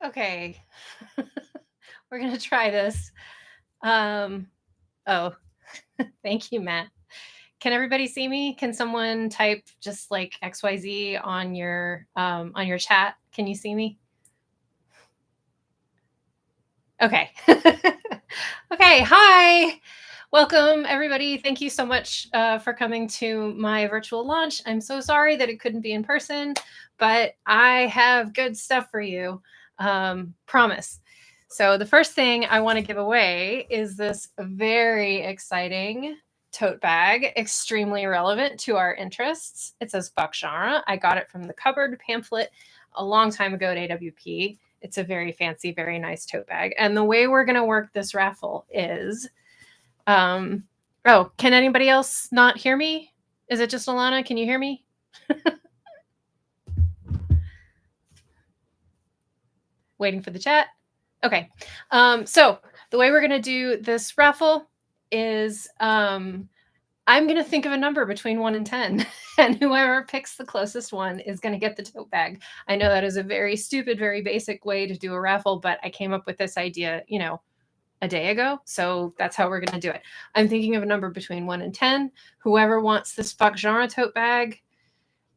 Okay. We're gonna try this. Um, oh, thank you, Matt. Can everybody see me? Can someone type just like XYZ on your chat? Can you see me? Okay. Okay, hi. Welcome, everybody. Thank you so much for coming to my virtual launch. I'm so sorry that it couldn't be in person, but I have good stuff for you. Promise. So, the first thing I want to give away is this very exciting tote bag, extremely relevant to our interests. It says Fuck Genre. I got it from the Cupboard pamphlet a long time ago at AWP. It's a very fancy, very nice tote bag. And the way we're going to work this raffle is oh, can anybody else not hear me? Is it just Alana? Can you hear me? Waiting for the chat. Okay. So the way we're going to do this raffle is I'm going to think of a number between 1 and 10, and whoever picks the closest one is going to get the tote bag. I know that is a very stupid, very basic way to do a raffle, but I came up with this idea, a day ago. So that's how we're going to do it. I'm thinking of a number between 1 and 10. Whoever wants this Fuck Genre tote bag,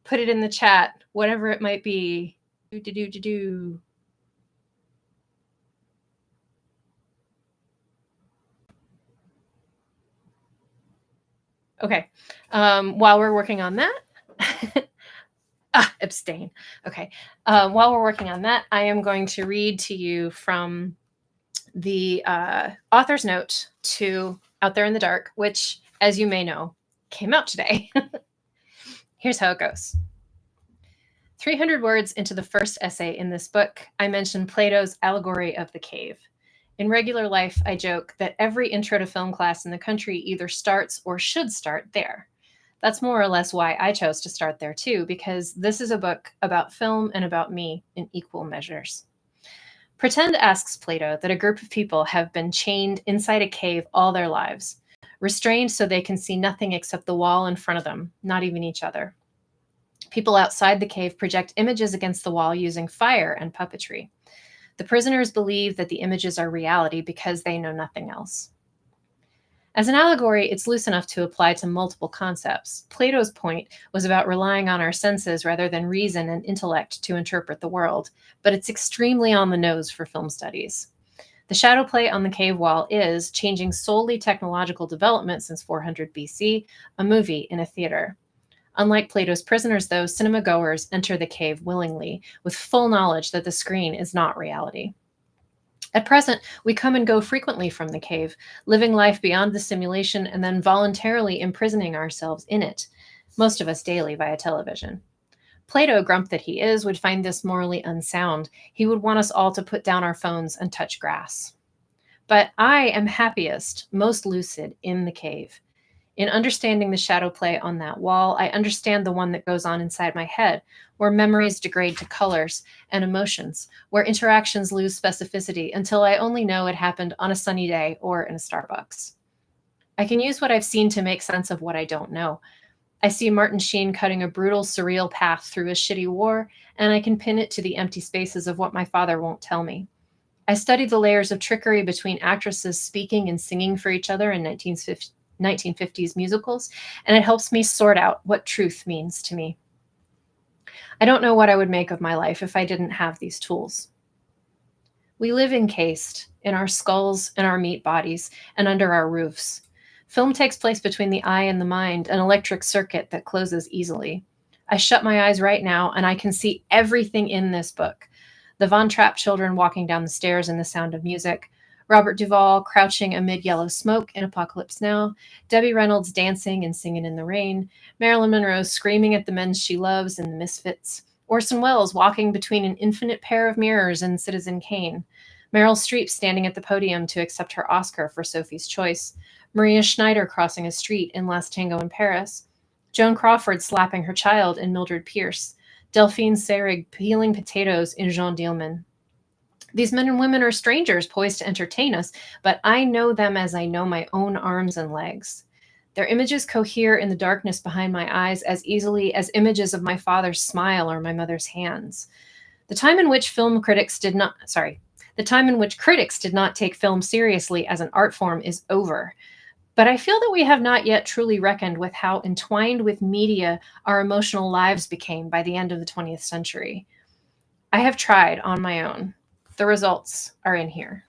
put it in the chat, whatever it might be. Do. Okay. While we're working on that, abstain. Okay. While we're working on that, I am going to read to you from the author's note to Out There in the Dark, which, as you may know, came out today. Here's how it goes. 300 words into the first essay in this book, I mention Plato's allegory of the cave. In regular life, I joke that every intro to film class in the country either starts or should start there. That's more or less why I chose to start there too, because this is a book about film and about me in equal measures. Pretend asks Plato that a group of people have been chained inside a cave all their lives, restrained so they can see nothing except the wall in front of them, not even each other. People outside the cave project images against the wall using fire and puppetry. The prisoners believe that the images are reality because they know nothing else. As an allegory, it's loose enough to apply to multiple concepts. Plato's point was about relying on our senses rather than reason and intellect to interpret the world, but it's extremely on the nose for film studies. The shadow play on the cave wall is, changing solely technological development since 400 BC, a movie in a theater. Unlike Plato's prisoners, though, cinema goers enter the cave willingly, with full knowledge that the screen is not reality. At present, we come and go frequently from the cave, living life beyond the simulation and then voluntarily imprisoning ourselves in it, most of us daily via television. Plato, grump that he is, would find this morally unsound. He would want us all to put down our phones and touch grass. But I am happiest, most lucid in the cave. In understanding the shadow play on that wall, I understand the one that goes on inside my head, where memories degrade to colors and emotions, where interactions lose specificity until I only know it happened on a sunny day or in a Starbucks. I can use what I've seen to make sense of what I don't know. I see Martin Sheen cutting a brutal, surreal path through a shitty war, and I can pin it to the empty spaces of what my father won't tell me. I studied the layers of trickery between actresses speaking and singing for each other in 1950s musicals, and it helps me sort out what truth means to me. I don't know what I would make of my life if I didn't have these tools. We live encased in our skulls and our meat bodies and under our roofs. Film takes place between the eye and the mind, an electric circuit that closes easily. I shut my eyes right now and I can see everything in this book. The Von Trapp children walking down the stairs in The Sound of Music, Robert Duvall crouching amid yellow smoke in Apocalypse Now, Debbie Reynolds dancing and singing in the rain, Marilyn Monroe screaming at the men she loves in The Misfits, Orson Welles walking between an infinite pair of mirrors in Citizen Kane, Meryl Streep standing at the podium to accept her Oscar for Sophie's Choice, Maria Schneider crossing a street in Last Tango in Paris, Joan Crawford slapping her child in Mildred Pierce, Delphine Seyrig peeling potatoes in Jean Dielman. These men and women are strangers poised to entertain us, but I know them as I know my own arms and legs. Their images cohere in the darkness behind my eyes as easily as images of my father's smile or my mother's hands. The time in which critics did not take film seriously as an art form is over. But I feel that we have not yet truly reckoned with how entwined with media our emotional lives became by the end of the 20th century. I have tried on my own. The results are in here.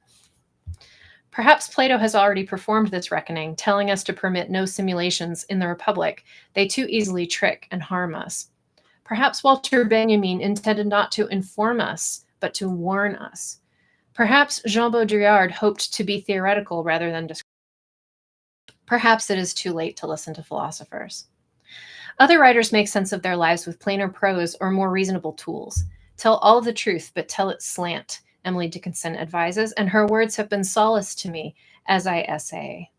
Perhaps Plato has already performed this reckoning, telling us to permit no simulations in the Republic. They too easily trick and harm us. Perhaps Walter Benjamin intended not to inform us, but to warn us. Perhaps Jean Baudrillard hoped to be theoretical rather than descriptive. Perhaps it is too late to listen to philosophers. Other writers make sense of their lives with plainer prose or more reasonable tools. Tell all the truth, but tell it slant, Emily Dickinson advises, and her words have been solace to me as I essay.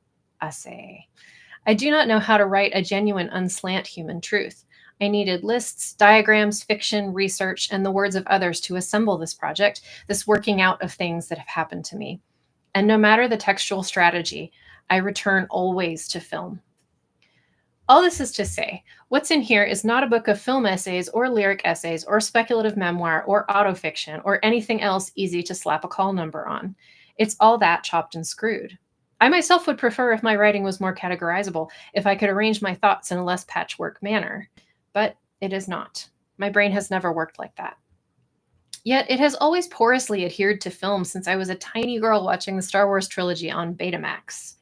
I do not know how to write a genuine unslant human truth. I needed lists, diagrams, fiction, research, and the words of others to assemble this project, this working out of things that have happened to me. And no matter the textual strategy, I return always to film. All this is to say, what's in here is not a book of film essays or lyric essays or speculative memoir or autofiction or anything else easy to slap a call number on. It's all that chopped and screwed. I myself would prefer if my writing was more categorizable, if I could arrange my thoughts in a less patchwork manner. But it is not. My brain has never worked like that. Yet it has always porously adhered to film since I was a tiny girl watching the Star Wars trilogy on Betamax.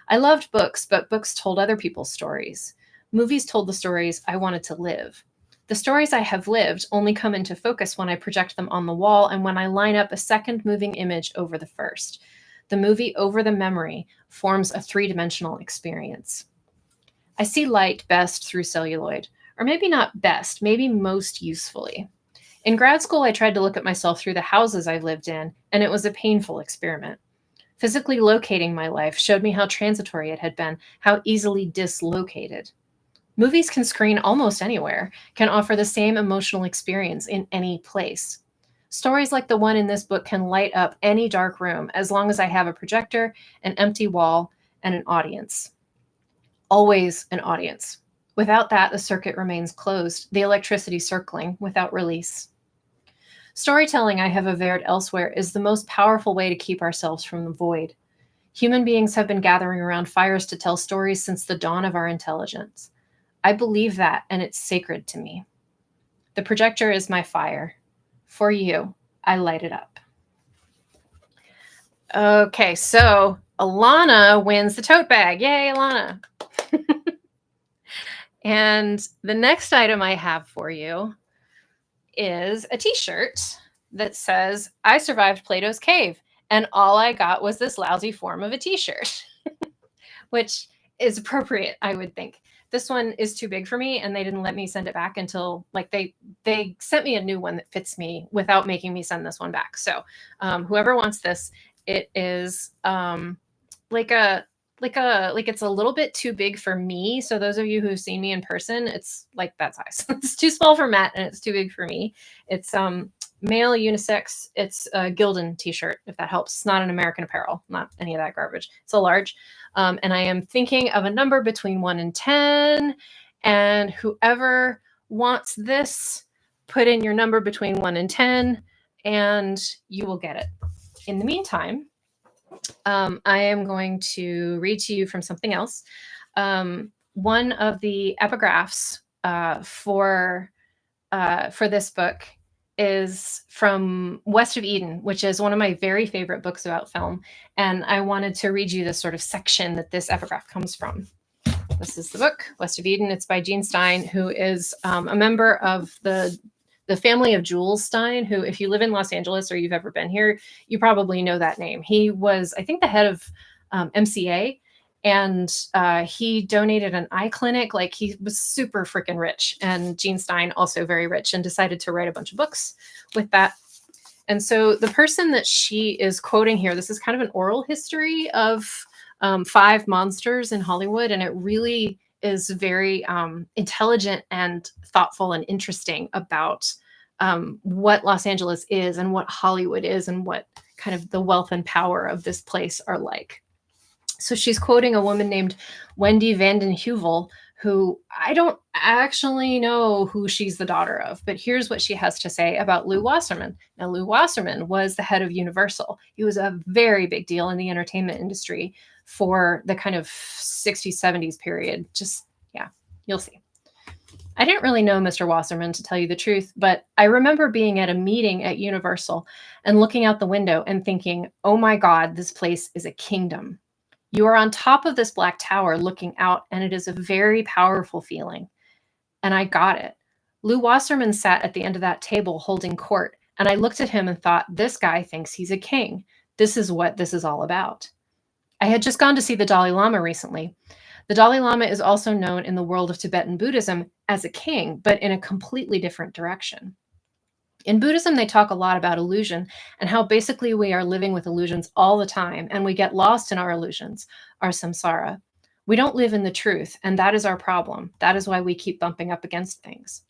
I loved books, but books told other people's stories. Movies told the stories I wanted to live. The stories I have lived only come into focus when I project them on the wall and when I line up a second moving image over the first. The movie over the memory forms a three-dimensional experience. I see light best through celluloid, or maybe not best, maybe most usefully. In grad school, I tried to look at myself through the houses I've lived in, and it was a painful experiment. Physically locating my life showed me how transitory it had been, how easily dislocated. Movies can screen almost anywhere, can offer the same emotional experience in any place. Stories like the one in this book can light up any dark room as long as I have a projector, an empty wall, and an audience. Always an audience. Without that, the circuit remains closed, the electricity circling without release. Storytelling, I have averred elsewhere, is the most powerful way to keep ourselves from the void. Human beings have been gathering around fires to tell stories since the dawn of our intelligence. I believe that, and it's sacred to me. The projector is my fire. For you, I light it up. Okay, so Alana wins the tote bag. Yay, Alana. And the next item I have for you is a t-shirt that says, I survived Plato's cave, and all I got was this lousy form of a t-shirt, which is appropriate, I would think. This one is too big for me, and they didn't let me send it back until they sent me a new one that fits me without making me send this one back. So whoever wants this, it is it's a little bit too big for me. So those of you who've seen me in person, it's like that size. It's too small for Matt and it's too big for me. It's male unisex. It's a Gildan t-shirt, if that helps. It's not an American Apparel, not any of that garbage. It's a large. And I am thinking of a number between 1 and 10. And whoever wants this, put in your number between 1 and 10 and you will get it. In the meantime, I am going to read to you from something else. One of the epigraphs for this book is from West of Eden, which is one of my very favorite books about film. And I wanted to read you this sort of section that this epigraph comes from. This is the book, West of Eden. It's by Gene Stein, who is a member of the family of Jules Stein, who, if you live in Los Angeles or you've ever been here, you probably know that name. He was, I think, the head of MCA, and he donated an eye clinic. Like, he was super freaking rich. And Gene Stein, also very rich, and decided to write a bunch of books with that. And so the person that she is quoting here, this is kind of an oral history of 5 monsters in Hollywood, and it really is very intelligent and thoughtful and interesting about what Los Angeles is and what Hollywood is and what kind of the wealth and power of this place are like. So she's quoting a woman named Wendy Vanden Heuvel, who I don't actually know who she's the daughter of, but here's what she has to say about Lew Wasserman. Now, Lew Wasserman was the head of Universal. He was a very big deal in the entertainment industry for the kind of 60s, 70s period. Just, yeah, you'll see. I didn't really know Mr. Wasserman, to tell you the truth, but I remember being at a meeting at Universal and looking out the window and thinking, oh my God, this place is a kingdom. You are on top of this black tower looking out, and it is a very powerful feeling. And I got it. Lew Wasserman sat at the end of that table holding court, and I looked at him and thought, this guy thinks he's a king. This is what this is all about. I had just gone to see the Dalai Lama recently. The Dalai Lama is also known in the world of Tibetan Buddhism as a king, but in a completely different direction. In Buddhism, they talk a lot about illusion and how basically we are living with illusions all the time, and we get lost in our illusions, our samsara. We don't live in the truth, and that is our problem. That is why we keep bumping up against things.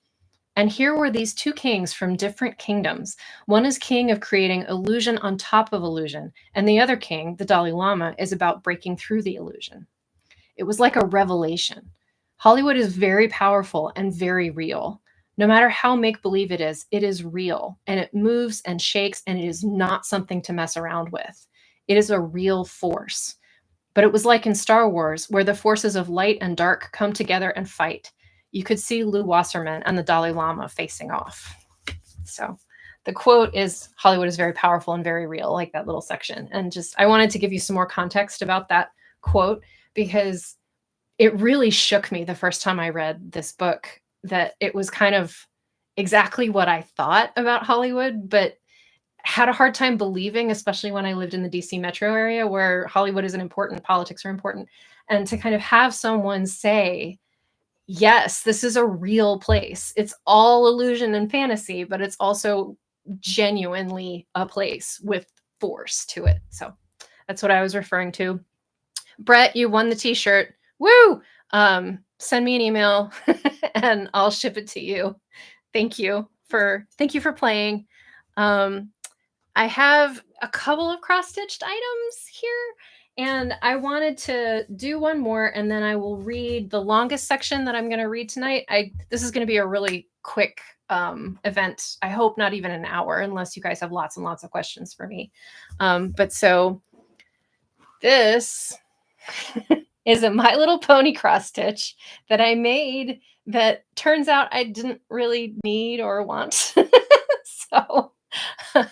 And here were these two kings from different kingdoms. One is king of creating illusion on top of illusion, and the other king, the Dalai Lama, is about breaking through the illusion. It was like a revelation. Hollywood is very powerful and very real. No matter how make-believe it is real, and it moves and shakes, and it is not something to mess around with. It is a real force. But it was like in Star Wars, where the forces of light and dark come together and fight. You could see Lew Wasserman and the Dalai Lama facing off. So the quote is, Hollywood is very powerful and very real, like that little section. And just, I wanted to give you some more context about that quote, because it really shook me the first time I read this book, that it was kind of exactly what I thought about Hollywood, but had a hard time believing, especially when I lived in the DC metro area where Hollywood isn't important, politics are important. And to kind of have someone say, yes, this is a real place. It's all illusion and fantasy, but it's also genuinely a place with force to it. So that's what I was referring to. Brett, you won the t-shirt. Woo! Send me an email and I'll ship it to you. Thank you for playing. I have a couple of cross-stitched items here, and I wanted to do one more, and then I will read the longest section that I'm going to read tonight. This is going to be a really quick event. I hope not even an hour, unless you guys have lots and lots of questions for me. But so this is a My Little Pony cross stitch that I made that turns out I didn't really need or want. So I'm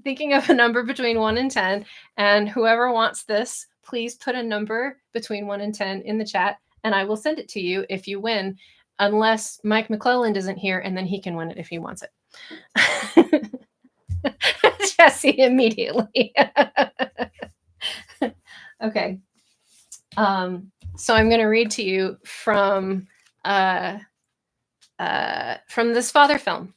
thinking of a number between 1 and 10, and whoever wants this, please put a number between 1 and 10 in the chat, and I will send it to you if you win, unless Mike McClelland isn't here, and then he can win it if he wants it. Jesse immediately. Okay. So I'm going to read to you from this father film.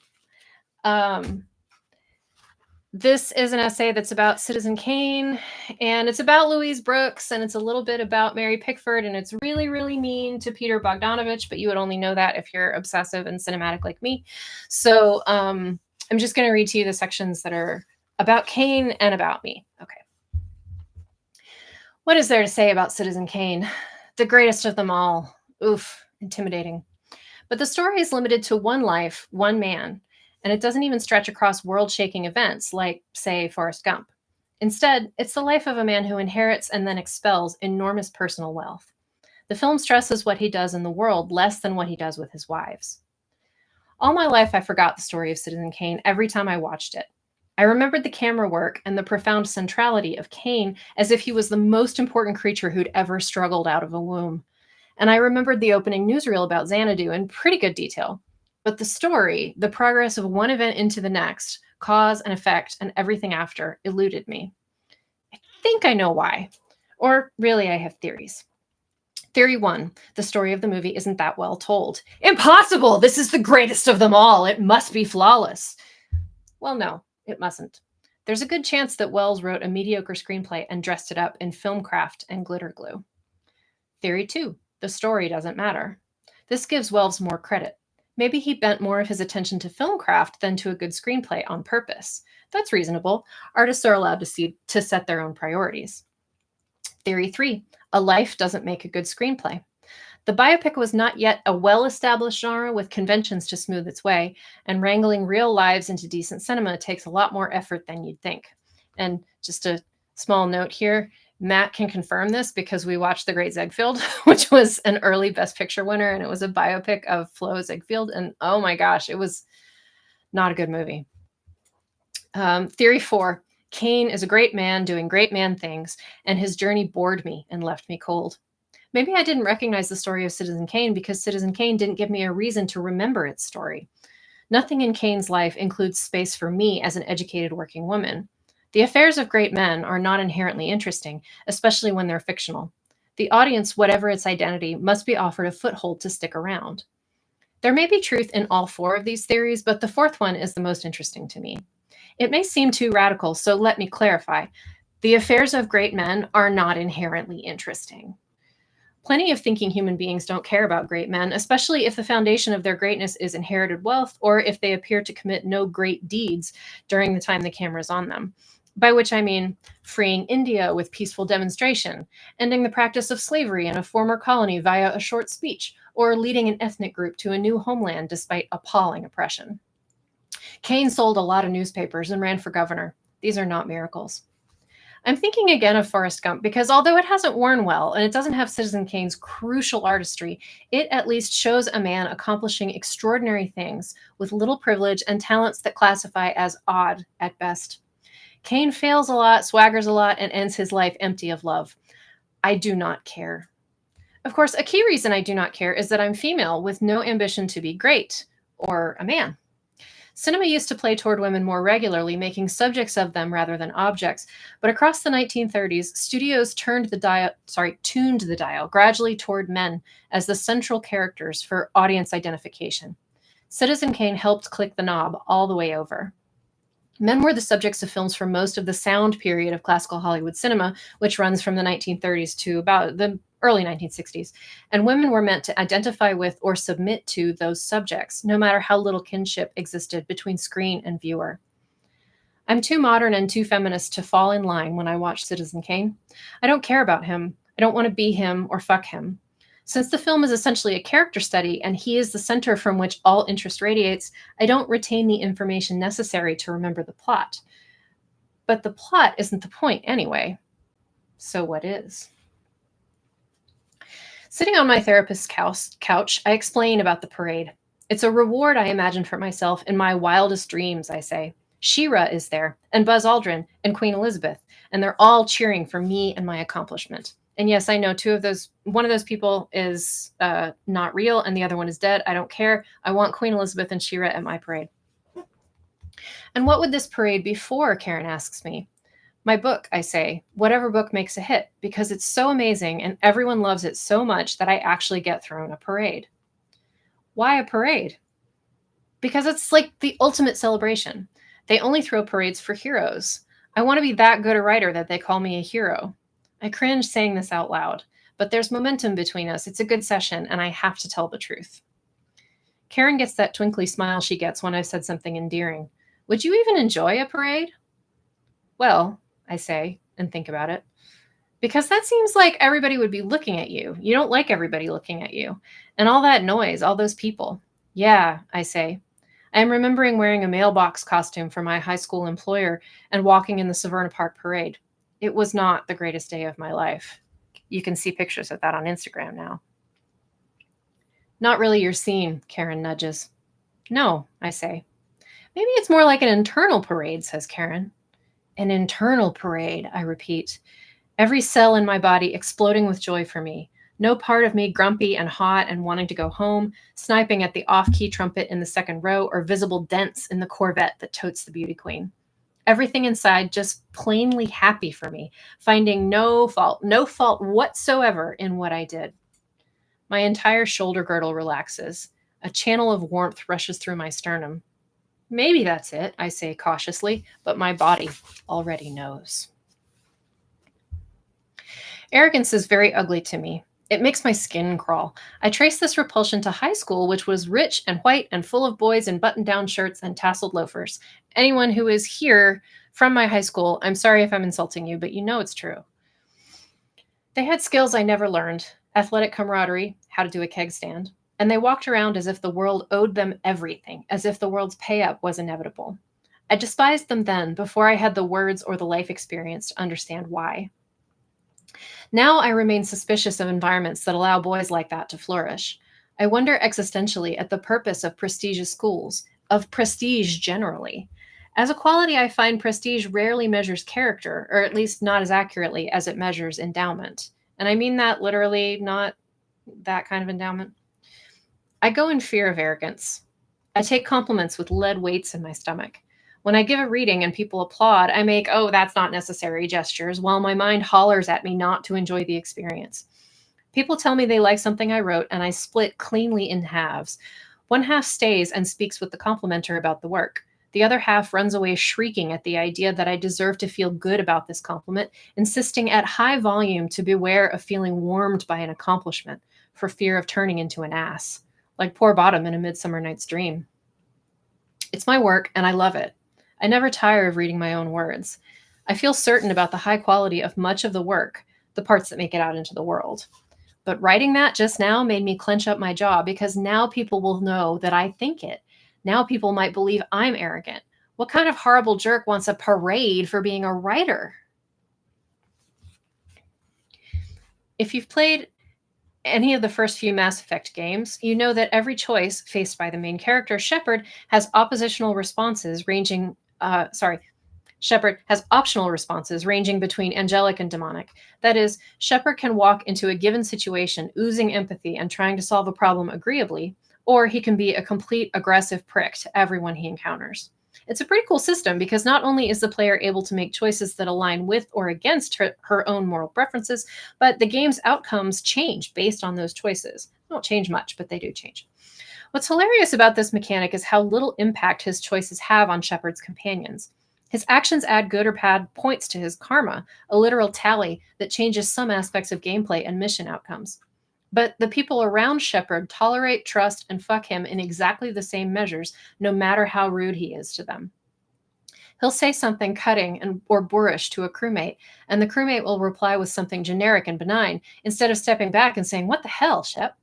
This is an essay that's about Citizen Kane, and it's about Louise Brooks, and it's a little bit about Mary Pickford, and it's really, really mean to Peter Bogdanovich, but you would only know that if you're obsessive and cinematic like me. So I'm just going to read to you the sections that are about Kane and about me. Okay. What is there to say about Citizen Kane? The greatest of them all. Oof, intimidating. But the story is limited to one life, one man, and it doesn't even stretch across world-shaking events like, say, Forrest Gump. Instead, it's the life of a man who inherits and then expels enormous personal wealth. The film stresses what he does in the world less than what he does with his wives. All my life, I forgot the story of Citizen Kane every time I watched it. I remembered the camera work and the profound centrality of Kane as if he was the most important creature who'd ever struggled out of a womb. And I remembered the opening newsreel about Xanadu in pretty good detail. But the story, the progress of one event into the next, cause and effect, and everything after, eluded me. I think I know why. Or really, I have theories. Theory 1, the story of the movie isn't that well told. Impossible! This is the greatest of them all. It must be flawless. Well, no, it mustn't. There's a good chance that Wells wrote a mediocre screenplay and dressed it up in film craft and glitter glue. Theory 2, the story doesn't matter. This gives Wells more credit. Maybe he bent more of his attention to film craft than to a good screenplay on purpose. That's reasonable. Artists are allowed to set their own priorities. Theory 3, a life doesn't make a good screenplay. The biopic was not yet a well-established genre with conventions to smooth its way, and wrangling real lives into decent cinema takes a lot more effort than you'd think. And just a small note here, Matt can confirm this because we watched The Great Ziegfeld, which was an early Best Picture winner, and it was a biopic of Flo Ziegfeld, and oh my gosh, it was not a good movie. Theory 4. Kane is a great man doing great man things, and his journey bored me and left me cold. Maybe I didn't recognize the story of Citizen Kane because Citizen Kane didn't give me a reason to remember its story. Nothing in Kane's life includes space for me as an educated working woman. The affairs of great men are not inherently interesting, especially when they're fictional. The audience, whatever its identity, must be offered a foothold to stick around. There may be truth in all 4 of these theories, but the 4th one is the most interesting to me. It may seem too radical, so let me clarify. The affairs of great men are not inherently interesting. Plenty of thinking human beings don't care about great men, especially if the foundation of their greatness is inherited wealth or if they appear to commit no great deeds during the time the camera's on them. By which I mean freeing India with peaceful demonstration, ending the practice of slavery in a former colony via a short speech, or leading an ethnic group to a new homeland despite appalling oppression. Kane sold a lot of newspapers and ran for governor. These are not miracles. I'm thinking again of Forrest Gump because although it hasn't worn well and it doesn't have Citizen Kane's crucial artistry, it at least shows a man accomplishing extraordinary things with little privilege and talents that classify as odd at best. Kane fails a lot, swaggers a lot, and ends his life empty of love. I do not care. Of course, a key reason I do not care is that I'm female with no ambition to be great, or a man. Cinema used to play toward women more regularly, making subjects of them rather than objects. But across the 1930s, studios tuned the dial gradually toward men as the central characters for audience identification. Citizen Kane helped click the knob all the way over. Men were the subjects of films for most of the sound period of classical Hollywood cinema, which runs from the 1930s to about the early 1960s, and women were meant to identify with or submit to those subjects, no matter how little kinship existed between screen and viewer. I'm too modern and too feminist to fall in line when I watch Citizen Kane. I don't care about him. I don't want to be him or fuck him. Since the film is essentially a character study and he is the center from which all interest radiates, I don't retain the information necessary to remember the plot. But the plot isn't the point anyway. So what is? Sitting on my therapist's couch, I explain about the parade. It's a reward I imagine for myself in my wildest dreams, I say. She-Ra is there, and Buzz Aldrin, and Queen Elizabeth, and they're all cheering for me and my accomplishment. And yes, I know one of those people is not real, and the other one is dead. I don't care. I want Queen Elizabeth and She-Ra at my parade. And what would this parade be for, Karen asks me. My book, I say, whatever book makes a hit, because it's so amazing and everyone loves it so much that I actually get thrown a parade. Why a parade? Because it's like the ultimate celebration. They only throw parades for heroes. I want to be that good a writer that they call me a hero. I cringe saying this out loud, but there's momentum between us. It's a good session, and I have to tell the truth. Karen gets that twinkly smile she gets when I've said something endearing. Would you even enjoy a parade? Well, I say, and think about it. Because that seems like everybody would be looking at you. You don't like everybody looking at you. And all that noise, all those people. Yeah, I say. I am remembering wearing a mailbox costume for my high school employer and walking in the Severna Park parade. It was not the greatest day of my life. You can see pictures of that on Instagram now. Not really your scene, Karen nudges. No, I say. Maybe it's more like an internal parade, says Karen. An internal parade, I repeat. Every cell in my body exploding with joy for me. No part of me grumpy and hot and wanting to go home, sniping at the off-key trumpet in the second row, or visible dents in the Corvette that totes the beauty queen. Everything inside just plainly happy for me, finding no fault whatsoever in what I did. My entire shoulder girdle relaxes. A channel of warmth rushes through my sternum. Maybe that's it, I say cautiously, but my body already knows. Arrogance is very ugly to me. It makes my skin crawl. I trace this repulsion to high school, which was rich and white and full of boys in button-down shirts and tasseled loafers. Anyone who is here from my high school, I'm sorry if I'm insulting you, but you know it's true. They had skills I never learned. athletic camaraderie, how to do a keg stand, and they walked around as if the world owed them everything, as if the world's pay up was inevitable. I despised them then, before I had the words or the life experience to understand why. Now I remain suspicious of environments that allow boys like that to flourish. I wonder existentially at the purpose of prestigious schools, of prestige generally. As a quality, I find prestige rarely measures character, or at least not as accurately as it measures endowment. And I mean that literally, not that kind of endowment. I go in fear of arrogance. I take compliments with lead weights in my stomach. When I give a reading and people applaud, I make, oh, that's not necessary gestures, while my mind hollers at me not to enjoy the experience. People tell me they like something I wrote, and I split cleanly in halves. One half stays and speaks with the complimenter about the work. The other half runs away shrieking at the idea that I deserve to feel good about this compliment, insisting at high volume to beware of feeling warmed by an accomplishment, for fear of turning into an ass, like poor Bottom in A Midsummer Night's Dream. It's my work, and I love it. I never tire of reading my own words. I feel certain about the high quality of much of the work, the parts that make it out into the world. But writing that just now made me clench up my jaw, because now people will know that I think it. Now people might believe I'm arrogant. What kind of horrible jerk wants a parade for being a writer? If you've played any of the first few Mass Effect games, you know that every choice faced by the main character, Shepard, has oppositional responses ranging. Shepard has optional responses ranging between angelic and demonic. That is, Shepard can walk into a given situation oozing empathy and trying to solve a problem agreeably, or he can be a complete aggressive prick to everyone he encounters. It's a pretty cool system, because not only is the player able to make choices that align with or against her own moral preferences, but the game's outcomes change based on those choices. They don't change much, but they do change. What's hilarious about this mechanic is how little impact his choices have on Shepard's companions. His actions add good or bad points to his karma, a literal tally that changes some aspects of gameplay and mission outcomes. But the people around Shepard tolerate, trust, and fuck him in exactly the same measures, no matter how rude he is to them. He'll say something cutting or boorish to a crewmate, and the crewmate will reply with something generic and benign, instead of stepping back and saying, "What the hell, Shep?"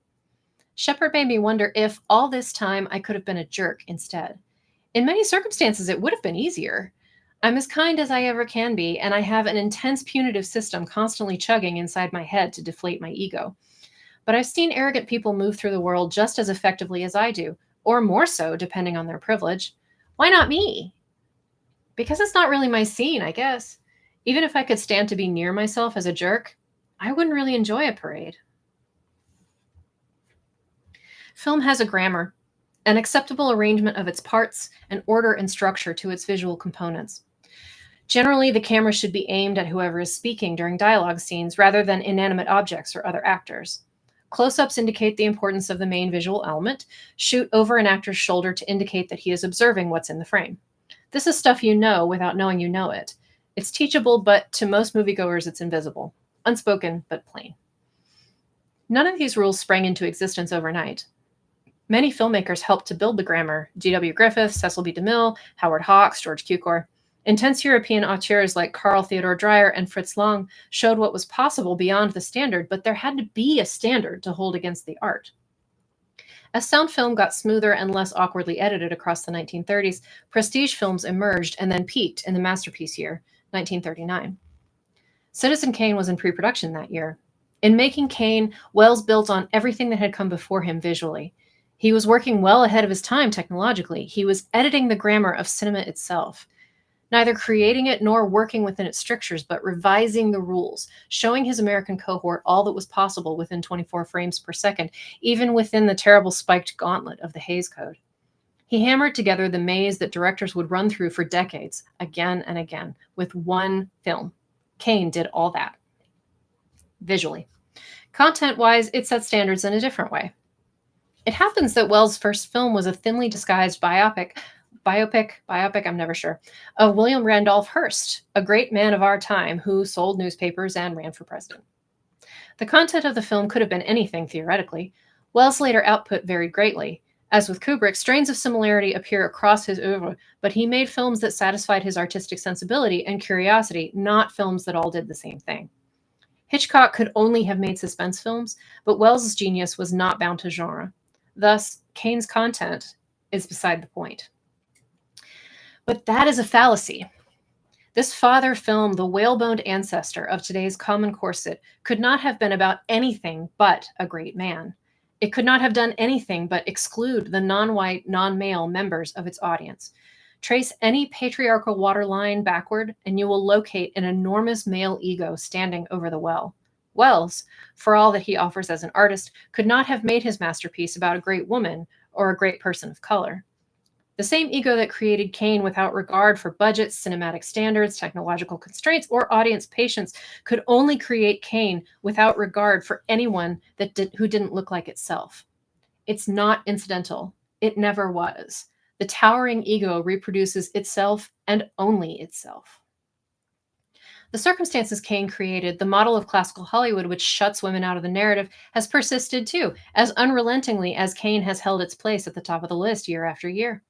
Shepard made me wonder if, all this time, I could have been a jerk instead. In many circumstances, it would have been easier. I'm as kind as I ever can be, and I have an intense punitive system constantly chugging inside my head to deflate my ego. But I've seen arrogant people move through the world just as effectively as I do, or more so, depending on their privilege. Why not me? Because it's not really my scene, I guess. Even if I could stand to be near myself as a jerk, I wouldn't really enjoy a parade. Film has a grammar, an acceptable arrangement of its parts, and order and structure to its visual components. Generally, the camera should be aimed at whoever is speaking during dialogue scenes rather than inanimate objects or other actors. Close-ups indicate the importance of the main visual element. Shoot over an actor's shoulder to indicate that he is observing what's in the frame. This is stuff you know without knowing you know it. It's teachable, but to most moviegoers, it's invisible. Unspoken, but plain. None of these rules sprang into existence overnight. Many filmmakers helped to build the grammar: G.W. Griffith, Cecil B. DeMille, Howard Hawks, George Cukor. Intense European auteurs like Carl Theodor Dreyer and Fritz Lang showed what was possible beyond the standard, but there had to be a standard to hold against the art. As sound film got smoother and less awkwardly edited across the 1930s, prestige films emerged and then peaked in the masterpiece year, 1939. Citizen Kane was in pre-production that year. In making Kane, Wells built on everything that had come before him visually. He was working well ahead of his time technologically. He was editing the grammar of cinema itself, neither creating it nor working within its strictures, but revising the rules, showing his American cohort all that was possible within 24 frames per second, even within the terrible spiked gauntlet of the Hays Code. He hammered together the maze that directors would run through for decades, again and again, with one film. Kane did all that. Visually. Content-wise, it set standards in a different way. It happens that Wells' first film was a thinly disguised biopic, I'm never sure, of William Randolph Hearst, a great man of our time who sold newspapers and ran for president. The content of the film could have been anything, theoretically. Wells' later output varied greatly. As with Kubrick, strains of similarity appear across his oeuvre, but he made films that satisfied his artistic sensibility and curiosity, not films that all did the same thing. Hitchcock could only have made suspense films, but Wells's genius was not bound to genre. Thus, Cain's content is beside the point. But that is a fallacy. This father film, the whaleboned ancestor of today's Common Corset, could not have been about anything but a great man. It could not have done anything but exclude the non white, non male members of its audience. Trace any patriarchal waterline backward, and you will locate an enormous male ego standing over the well. Wells, for all that he offers as an artist, could not have made his masterpiece about a great woman or a great person of color. The same ego that created Cain without regard for budgets, cinematic standards, technological constraints, or audience patience could only create Cain without regard for anyone who didn't look like itself. It's not incidental. It never was. The towering ego reproduces itself and only itself. The circumstances Cain created, the model of classical Hollywood which shuts women out of the narrative, has persisted too, as unrelentingly as Cain has held its place at the top of the list year after year.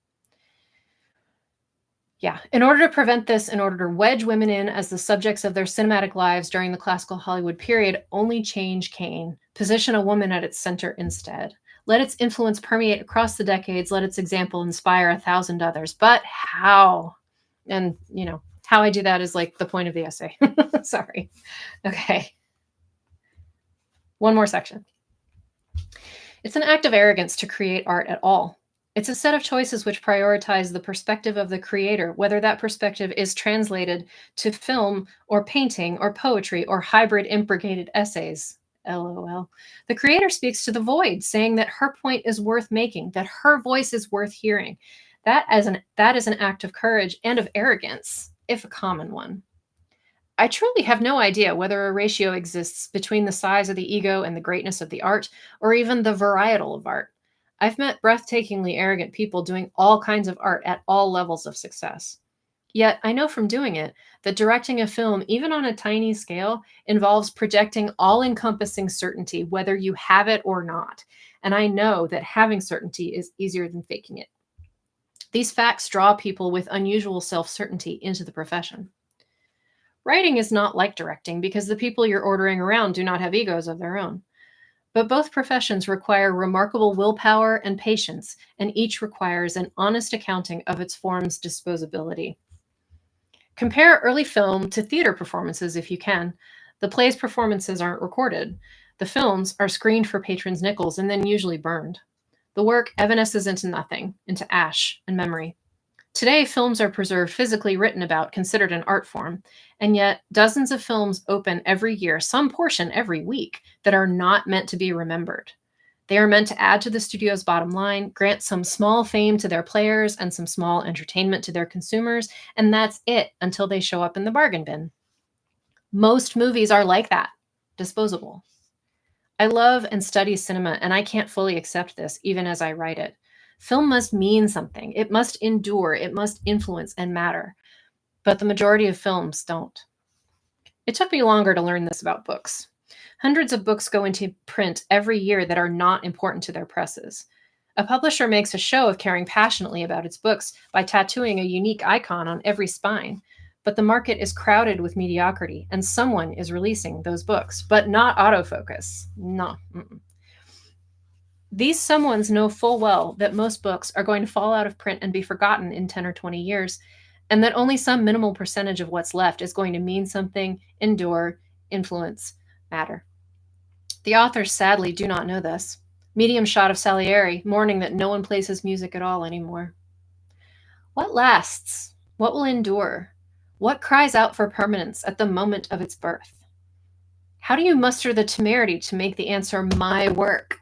Yeah, in order to prevent this, in order to wedge women in as the subjects of their cinematic lives during the classical Hollywood period, only change Cain. Position a woman at its center instead. Let its influence permeate across the decades. Let its example inspire 1,000 others. But how? And, how I do that is like the point of the essay. Sorry. Okay. One more section. It's an act of arrogance to create art at all. It's a set of choices which prioritize the perspective of the creator, whether that perspective is translated to film or painting or poetry or hybrid imbricated essays. LOL. The creator speaks to the void, saying that her point is worth making, that her voice is worth hearing. That is an act of courage and of arrogance, if a common one. I truly have no idea whether a ratio exists between the size of the ego and the greatness of the art, or even the varietal of art. I've met breathtakingly arrogant people doing all kinds of art at all levels of success. Yet I know from doing it that directing a film, even on a tiny scale, involves projecting all-encompassing certainty, whether you have it or not. And I know that having certainty is easier than faking it. These facts draw people with unusual self-certainty into the profession. Writing is not like directing because the people you're ordering around do not have egos of their own. But both professions require remarkable willpower and patience, and each requires an honest accounting of its form's disposability. Compare early film to theater performances if you can. The play's performances aren't recorded. The films are screened for patrons' nickels and then usually burned. The work evanesces into nothing, into ash and memory. Today, films are preserved, physically written about, considered an art form, and yet dozens of films open every year, some portion every week, that are not meant to be remembered. They are meant to add to the studio's bottom line, grant some small fame to their players and some small entertainment to their consumers, and that's it until they show up in the bargain bin. Most movies are like that, disposable. I love and study cinema, and I can't fully accept this, even as I write it. Film must mean something. It must endure. It must influence and matter. But the majority of films don't. It took me longer to learn this about books. Hundreds of books go into print every year that are not important to their presses. A publisher makes a show of caring passionately about its books by tattooing a unique icon on every spine. But the market is crowded with mediocrity, and someone is releasing those books, but not autofocus. No. Mm-mm. These someones know full well that most books are going to fall out of print and be forgotten in 10 or 20 years, and that only some minimal percentage of what's left is going to mean something, endure, influence, matter. The authors sadly do not know this. Medium shot of Salieri, mourning that no one plays his music at all anymore. What lasts? What will endure? What cries out for permanence at the moment of its birth? How do you muster the temerity to make the answer my work?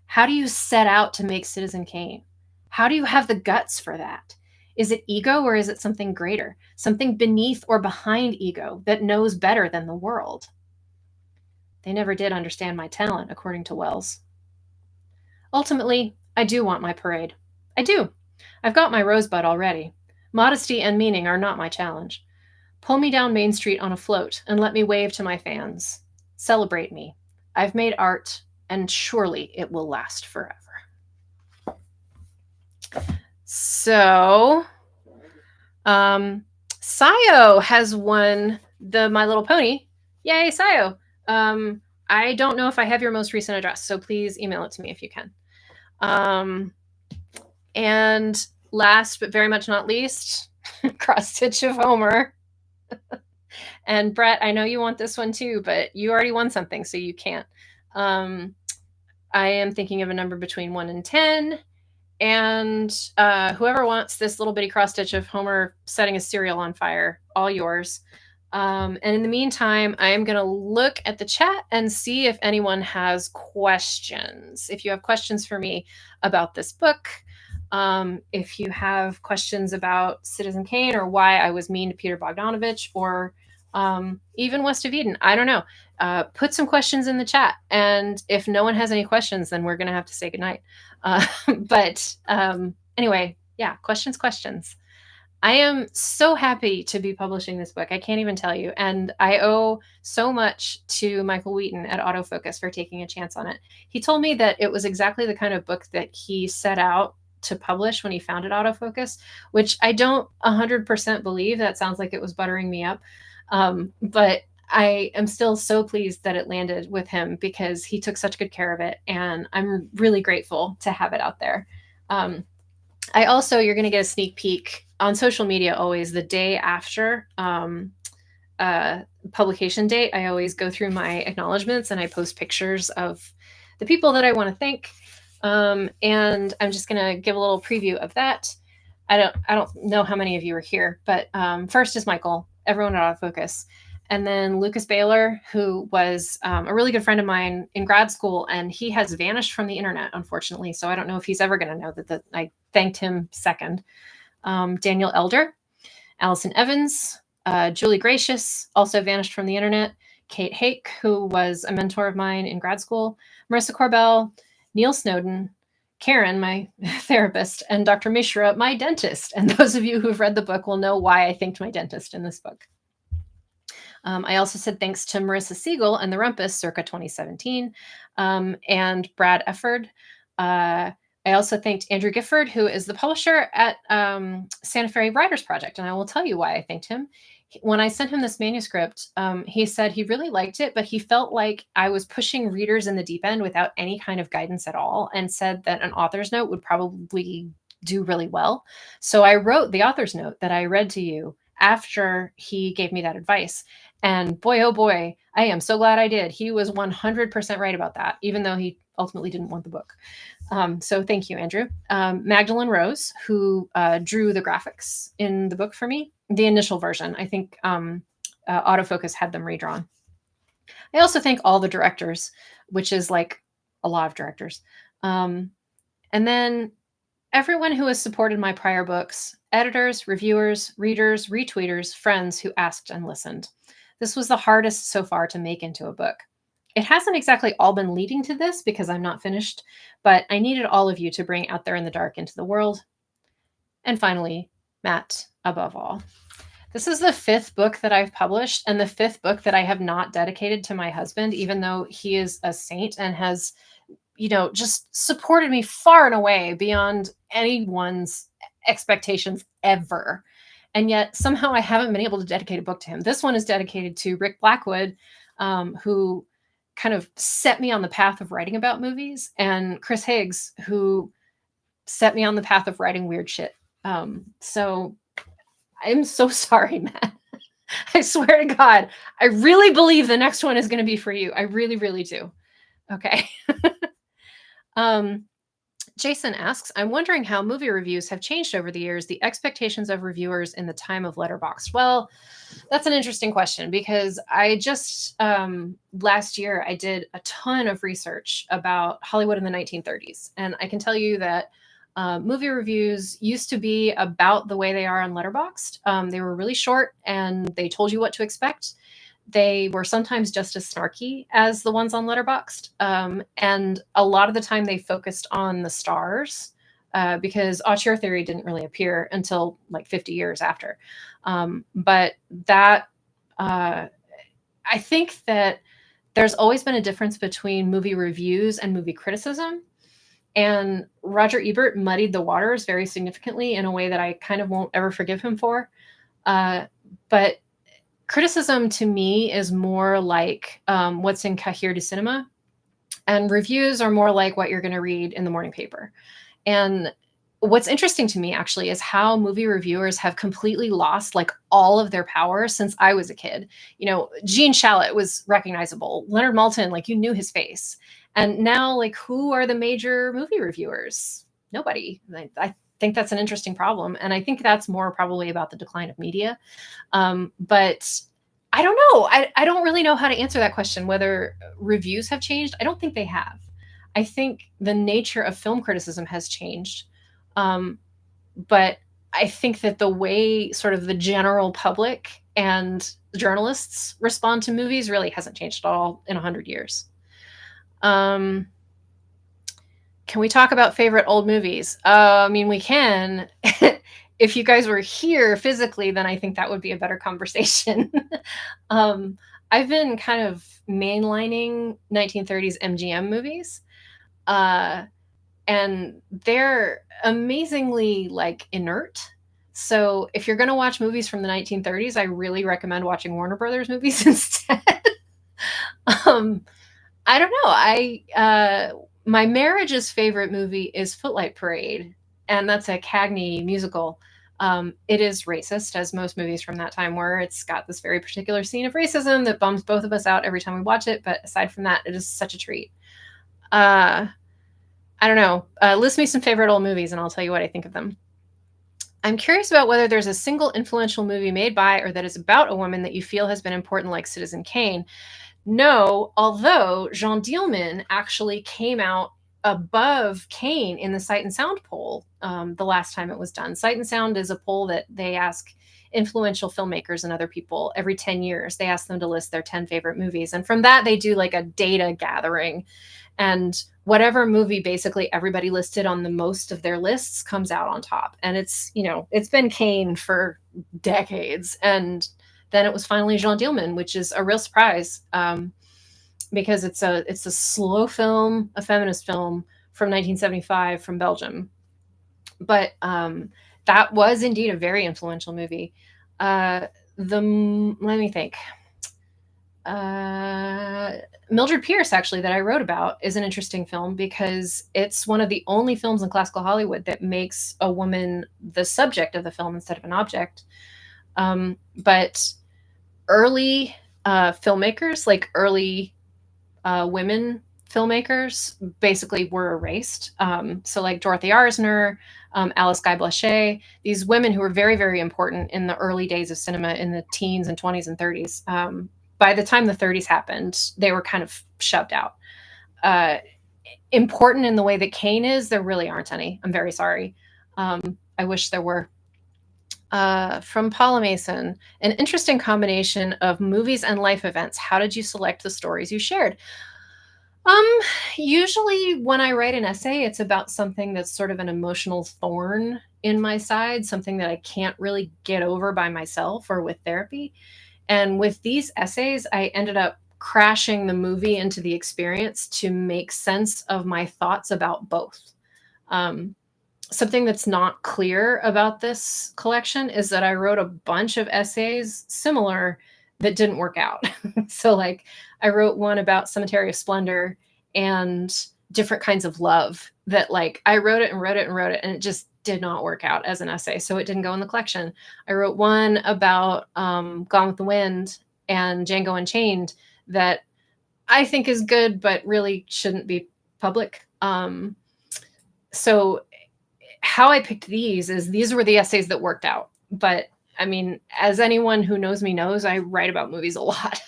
How do you set out to make Citizen Kane? How do you have the guts for that? Is it ego or is it something greater, something beneath or behind ego that knows better than the world? They never did understand my talent, according to Wells. Ultimately, I do want my parade. I do. I've got my rosebud already. Modesty and meaning are not my challenge. Pull me down Main Street on a float and let me wave to my fans. Celebrate me. I've made art, and surely it will last forever. So, Sayo has won the My Little Pony. Yay, Sayo! I don't know if I have your most recent address, so please email it to me if you can. And last but very much not least, Cross Stitch of Homer. And Brett, I know you want this one too, but you already won something, so you can't. I am thinking of a number between 1 and 10. And whoever wants this little bitty cross stitch of Homer setting a cereal on fire, all yours. And in the meantime, I'm going to look at the chat and see if anyone has questions. If you have questions for me about this book, if you have questions about Citizen Kane or why I was mean to Peter Bogdanovich, or even West of Eden, I don't know. Put some questions in the chat. And if no one has any questions, then we're going to have to say goodnight. But anyway, yeah, questions. I am so happy to be publishing this book. I can't even tell you. And I owe so much to Michael Wheaton at Autofocus for taking a chance on it. He told me that it was exactly the kind of book that he set out to publish when he founded Autofocus, which I don't 100% believe. That sounds like it was buttering me up. But I am still so pleased that it landed with him because he took such good care of it. And I'm really grateful to have it out there. I also, you're going to get a sneak peek on social media always the day after publication date. I always go through my acknowledgments and I post pictures of the people that I want to thank. And I'm just going to give a little preview of that. I don't know how many of you are here, but first is Michael, everyone at Autofocus. And then Lucas Baylor, who was a really good friend of mine in grad school, and he has vanished from the internet, unfortunately. So I don't know if he's ever going to know that I thanked him second. Daniel Elder, Allison Evans, Julie Gracious, also vanished from the internet. Kate Hake, who was a mentor of mine in grad school. Marissa Corbell, Neil Snowden, Karen, my therapist, and Dr. Mishra, my dentist. And those of you who've read the book will know why I thanked my dentist in this book. I also said thanks to Marissa Siegel and the Rumpus circa 2017, and Brad Efford. I also thanked Andrew Gifford, who is the publisher at Santa Fe Writers Project, and I will tell you why I thanked him. When I sent him this manuscript, he said he really liked it, but he felt like I was pushing readers in the deep end without any kind of guidance at all, and said that an author's note would probably do really well. So I wrote the author's note that I read to you after he gave me that advice. And boy, oh boy, I am so glad I did. He was 100% right about that, even though he ultimately didn't want the book. So thank you, Andrew. Magdalene Rose, who drew the graphics in the book for me, the initial version. I think Autofocus had them redrawn. I also thank all the directors, which is like a lot of directors. And then everyone who has supported my prior books, editors, reviewers, readers, retweeters, friends who asked and listened. This was the hardest so far to make into a book. It hasn't exactly all been leading to this because I'm not finished, but I needed all of you to bring Out There in the Dark into the world. And finally, Matt, above all. This is the 5th book that I've published and the 5th book that I have not dedicated to my husband, even though he is a saint and has, just supported me far and away beyond anyone's expectations ever. And yet somehow I haven't been able to dedicate a book to him. This one is dedicated to Rick Blackwood, who kind of set me on the path of writing about movies, and Chris Higgs, who set me on the path of writing weird shit. So I'm so sorry, Matt. I swear to God, I really believe the next one is going to be for you. I really, really do. Okay. Jason asks, I'm wondering how movie reviews have changed over the years, the expectations of reviewers in the time of Letterboxd. Well, that's an interesting question because I just last year I did a ton of research about Hollywood in the 1930s. And I can tell you that movie reviews used to be about the way they are on Letterboxd. They were really short and they told you what to expect. They were sometimes just as snarky as the ones on Letterboxd. And a lot of the time they focused on the stars because Auteur Theory didn't really appear until like 50 years after. But that, I think that there's always been a difference between movie reviews and movie criticism. And Roger Ebert muddied the waters very significantly in a way that I kind of won't ever forgive him for. But criticism to me is more like what's in Cahiers du Cinema, and reviews are more like what you're going to read in the morning paper. And what's interesting to me actually is how movie reviewers have completely lost like all of their power since I was a kid. You know, Gene Shalit was recognizable. Leonard Maltin, like you knew his face. And now, like, who are the major movie reviewers? Nobody. I think that's an interesting problem. And I think that's more probably about the decline of media. But I don't know. I don't really know how to answer that question, whether reviews have changed. I don't think they have. I think the nature of film criticism has changed. Um, but I think that the way sort of the general public and journalists respond to movies really hasn't changed at all in 100 years. Um, can we talk about favorite old movies? I mean, we can. If you guys were here physically, then I think that would be a better conversation. um, I've been kind of mainlining 1930s MGM movies. Uh, and they're amazingly like inert. So if you're going to watch movies from the 1930s, I really recommend watching Warner Brothers movies instead. um, I don't know. My marriage's favorite movie is Footlight Parade, and that's a Cagney musical. It is racist, as most movies from that time were. It's got this very particular scene of racism that bums both of us out every time we watch it. But aside from that, it is such a treat. I don't know. List me some favorite old movies, and I'll tell you what I think of them. I'm curious about whether there's a single influential movie made by or that is about a woman that you feel has been important, like Citizen Kane. No, although Jean Dielman actually came out above Kane in the Sight and Sound poll the last time it was done. Sight and Sound is a poll that they ask influential filmmakers and other people every 10 years. They ask them to list their 10 favorite movies. And from that, they do like a data gathering. And whatever movie basically everybody listed on the most of their lists comes out on top. And it's, you know, it's been Kane for decades. And then it was finally Jean Dielman, which is a real surprise because it's a slow film, a feminist film from 1975 from Belgium. But that was indeed a very influential movie. Let me think. Mildred Pierce, actually, that I wrote about, is an interesting film because it's one of the only films in classical Hollywood that makes a woman the subject of the film instead of an object. But early filmmakers, like early women filmmakers, basically were erased. So, like Dorothy Arzner, Alice Guy Blaché, these women who were very, very important in the early days of cinema in the teens and 20s and 30s. By the time the 30s happened, they were kind of shoved out. Important in the way that Kane is, there really aren't any. I'm very sorry. I wish there were. From Paula Mason, an interesting combination of movies and life events. How did you select the stories you shared? Usually when I write an essay, it's about something that's sort of an emotional thorn in my side, something that I can't really get over by myself or with therapy. And with these essays, I ended up crashing the movie into the experience to make sense of my thoughts about both. Something that's not clear about this collection is that I wrote a bunch of essays similar that didn't work out. So, like, I wrote one about Cemetery of Splendor and different kinds of love that, like, I wrote it and wrote it and wrote it, and it just did not work out as an essay. So it didn't go in the collection. I wrote one about Gone with the Wind and Django Unchained that I think is good, but really shouldn't be public. So how I picked these were the essays that worked out. But I mean, as anyone who knows me knows, I write about movies a lot.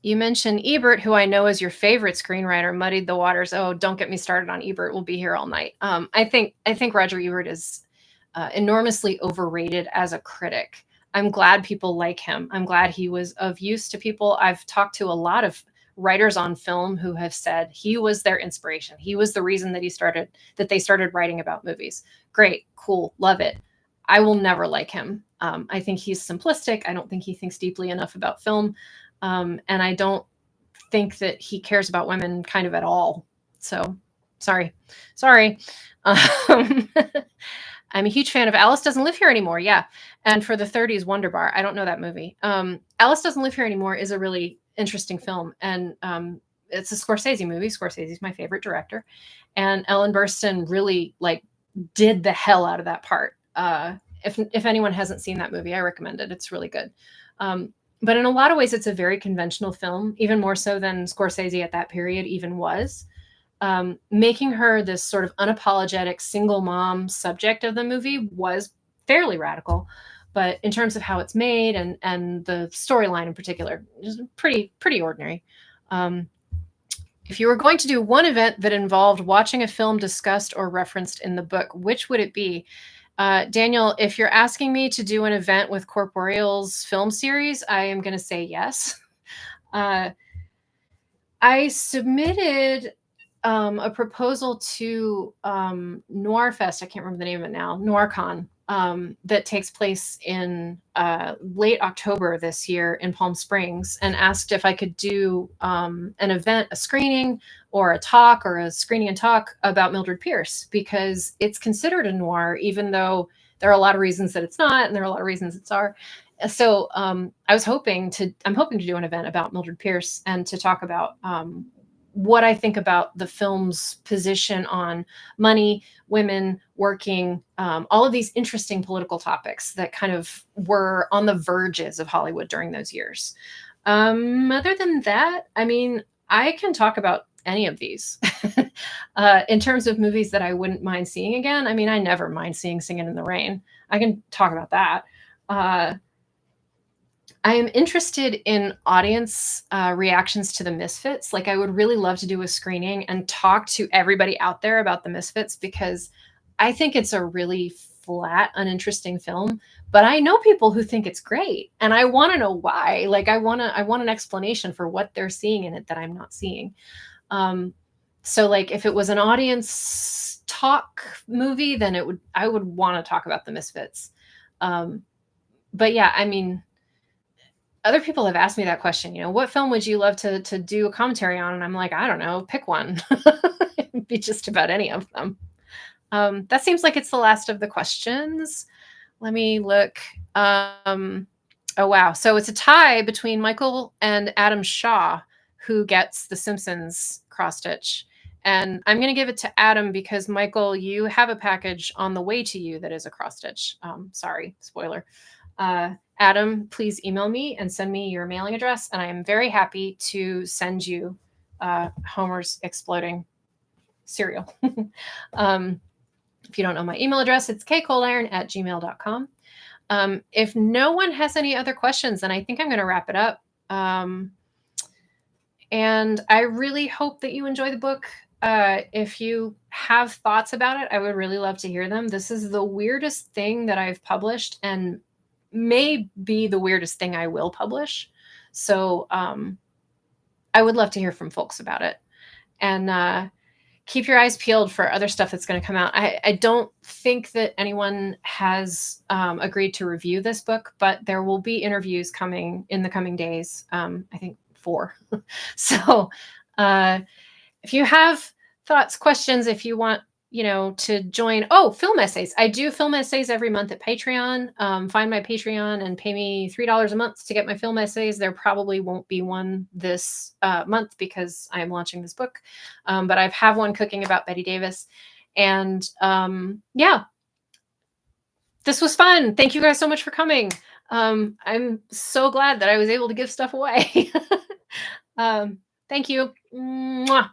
You mentioned Ebert, who I know is your favorite screenwriter, muddied the waters. Oh, don't get me started on Ebert. We'll be here all night. I think Roger Ebert is enormously overrated as a critic. I'm glad people like him. I'm glad he was of use to people. I've talked to a lot of writers on film who have said he was their inspiration. He was the reason that they started writing about movies. Great, cool, love it. I will never like him. I think he's simplistic. I don't think he thinks deeply enough about film. And I don't think that he cares about women kind of at all. So sorry. I'm a huge fan of Alice Doesn't Live Here Anymore. Yeah. And for the 30s Wonder Bar. I don't know that movie. Alice Doesn't Live Here Anymore is a really interesting film. And it's a Scorsese movie. Scorsese's my favorite director. And Ellen Burstyn really like did the hell out of that part. If anyone hasn't seen that movie, I recommend it. It's really good. But in a lot of ways, it's a very conventional film, even more so than Scorsese at that period even was. Making her this sort of unapologetic single mom subject of the movie was fairly radical. But in terms of how it's made and the storyline in particular, is pretty ordinary. If you were going to do one event that involved watching a film discussed or referenced in the book, which would it be? Daniel, if you're asking me to do an event with Corporeal's film series, I am going to say yes. I submitted a proposal to Noir Fest. I can't remember the name of it now. NoirCon, that takes place in late October this year in Palm Springs, and asked if I could do an event, a screening or a talk or a screening and talk about Mildred Pierce, because it's considered a noir, even though there are a lot of reasons that it's not, and there are a lot of reasons it's are. So I'm hoping to do an event about Mildred Pierce and to talk about what I think about the film's position on money, women, working, all of these interesting political topics that kind of were on the verges of Hollywood during those years. Other than that, I mean, I can talk about any of these. In terms of movies that I wouldn't mind seeing again, I mean, I never mind seeing Singing in the Rain. I can talk about that. I am interested in audience reactions to the Misfits. Like, I would really love to do a screening and talk to everybody out there about the Misfits, because I think it's a really flat, uninteresting film. But I know people who think it's great, and I want to know why. Like, I want an explanation for what they're seeing in it that I'm not seeing. So, like, if it was an audience talk movie, then I would want to talk about the Misfits. But yeah, I mean, other people have asked me that question, what film would you love to do a commentary on? And I'm like, I don't know, pick one. It'd be just about any of them. That seems like it's the last of the questions. Let me look. Oh, wow. So it's a tie between Michael and Adam Shaw, who gets The Simpsons cross stitch. And I'm going to give it to Adam because, Michael, you have a package on the way to you that is a cross stitch. Sorry, spoiler. Adam, please email me and send me your mailing address, and I am very happy to send you Homer's exploding cereal. If you don't know my email address, it's kcoldiron@gmail.com. If no one has any other questions, then I think I'm going to wrap it up. And I really hope that you enjoy the book. If you have thoughts about it, I would really love to hear them. This is the weirdest thing that I've published, and may be the weirdest thing I will publish. So I would love to hear from folks about it. And keep your eyes peeled for other stuff that's going to come out. I don't think that anyone has agreed to review this book, but there will be interviews coming in the coming days. I think 4. So if you have thoughts, questions, if you want to join. Oh, film essays. I do film essays every month at Patreon. Find my Patreon and pay me $3 a month to get my film essays. There probably won't be one this month because I am launching this book. But I have one cooking about Bette Davis. And yeah, this was fun. Thank you guys so much for coming. I'm so glad that I was able to give stuff away. Thank you. Mwah.